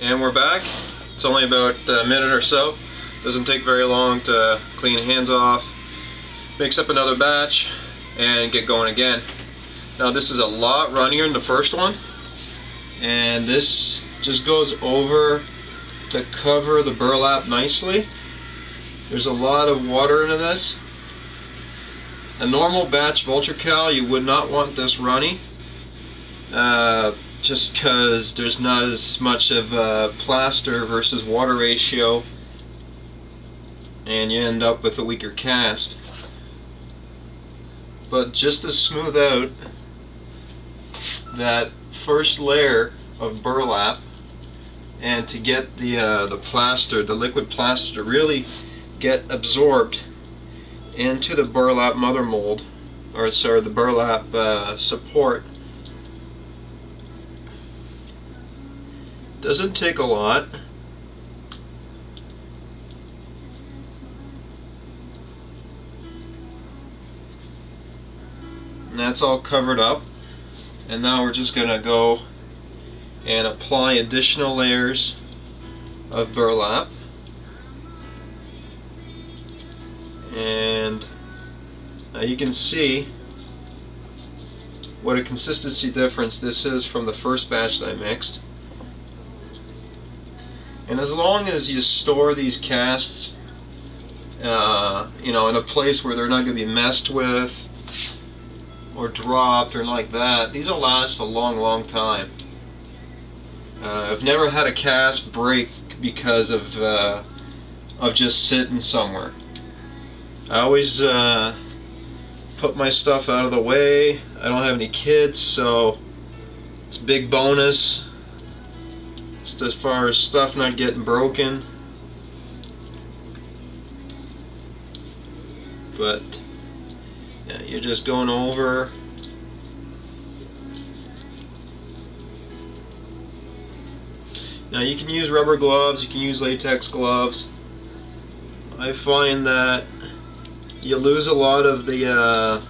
And we're back. It's only about a minute or so. Doesn't take very long to clean hands off, mix up another batch, and get going again. Now this is a lot runnier than the first one, and this just goes over to cover the burlap nicely. There's a lot of water into this. A normal batch of ultracal, you would not want this runny, just because there's not as much of a plaster versus water ratio, and you end up with a weaker cast. But just to smooth out that first layer of burlap, and to get the plaster, the liquid plaster, to really get absorbed into the burlap mother mold, or sorry, the burlap support. Doesn't take a lot. And that's all covered up. And now we're just going to go and apply additional layers of burlap. And now you can see what a consistency difference this is from the first batch that I mixed. And as long as you store these casts in a place where they're not going to be messed with or dropped or like that, these will last a long time. I've never had a cast break because of just sitting somewhere. I always put my stuff out of the way. I don't have any kids, so it's a big bonus just as far as stuff not getting broken. But yeah, you're just going over. Now you can use rubber gloves, you can use latex gloves. I find that you lose a lot of the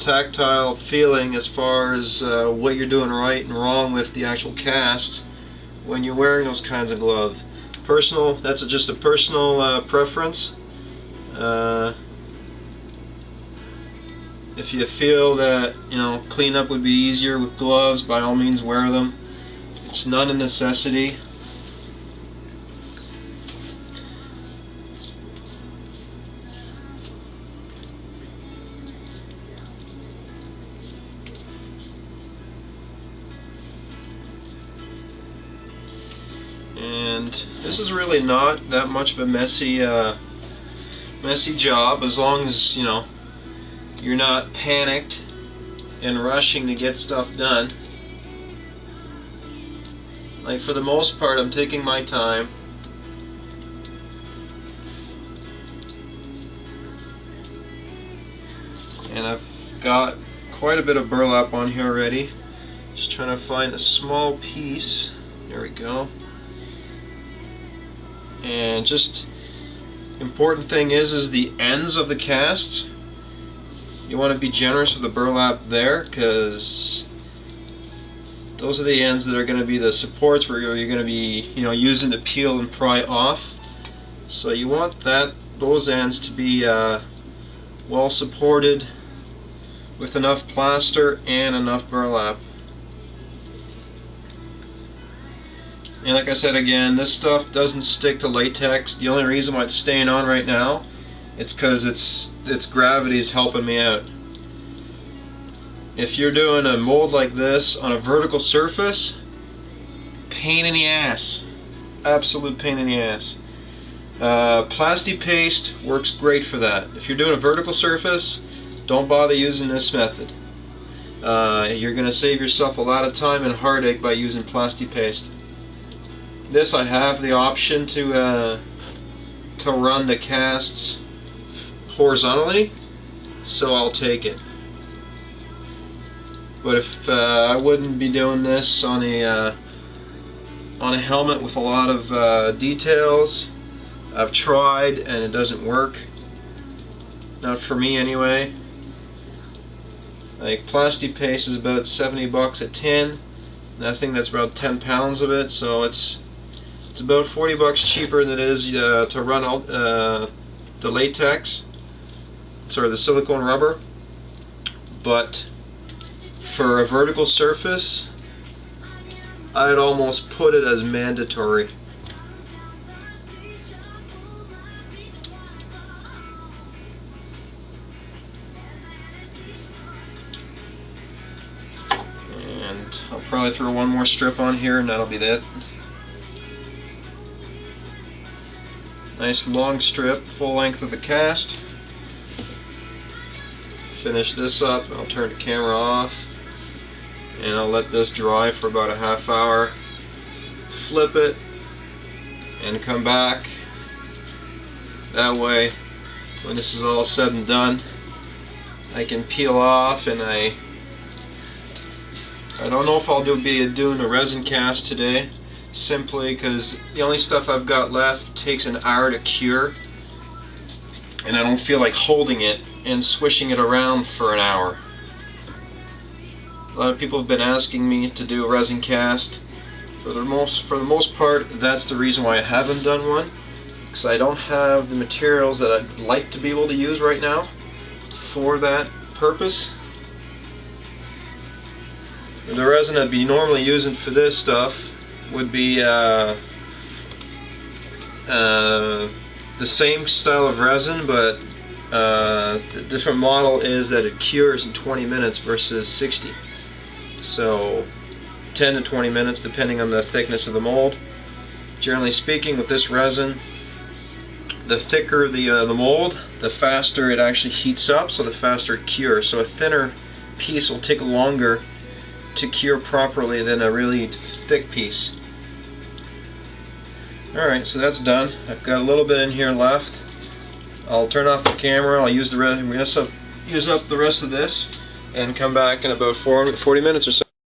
tactile feeling as far as what you're doing right and wrong with the actual cast when you're wearing those kinds of gloves. That's just a personal preference. If you feel that cleanup would be easier with gloves, by all means wear them. It's not a necessity. And this is really not that much of a messy job, as long as you're not panicked and rushing to get stuff done. Like, for the most part, I'm taking my time. And I've got quite a bit of burlap on here already. Just trying to find a small piece. There we go. And just important thing is the ends of the casts. You want to be generous with the burlap there, because those are the ends that are going to be the supports where you're going to be using to peel and pry off. So you want those ends to be well supported with enough plaster and enough burlap. And like I said again, this stuff doesn't stick to latex. The only reason why it's staying on right now, it's because its gravity is helping me out. If you're doing a mold like this on a vertical surface, pain in the ass. Absolute pain in the ass. Plasti paste works great for that. If you're doing a vertical surface, don't bother using this method. You're going to save yourself a lot of time and heartache by using plasti paste. This, I have the option to run the casts horizontally, so I'll take it. But if I wouldn't be doing this on a helmet with a lot of details. I've tried and it doesn't work. Not for me anyway. Like, plasti paste is about 70 bucks a tin. And I think that's about 10 pounds of it, so it's about $40 cheaper than it is to run out the latex, sorry, the silicone rubber. But for a vertical surface, I'd almost put it as mandatory. And I'll probably throw one more strip on here and that'll be that. Nice long strip, full length of the cast. Finish this up, I'll turn the camera off and I'll let this dry for about a half hour. Flip it and come back. That way, when this is all said and done, I can peel off. And I don't know if I'll be doing a resin cast today, simply because the only stuff I've got left takes an hour to cure, and I don't feel like holding it and swishing it around for an hour. A lot of people have been asking me to do a resin cast. For the most part, that's the reason why I haven't done one, because I don't have the materials that I'd like to be able to use right now for that purpose. The resin I'd be normally using for this stuff would be the same style of resin, but the different model is that it cures in 20 minutes versus 60. So 10 to 20 minutes depending on the thickness of the mold. Generally speaking, with this resin, the thicker the mold, the faster it actually heats up, so the faster it cures. So a thinner piece will take longer to cure properly than a really thick piece. Alright, so that's done. I've got a little bit in here left. I'll turn off the camera, I'll use up the rest of this, and come back in about 40 minutes or so.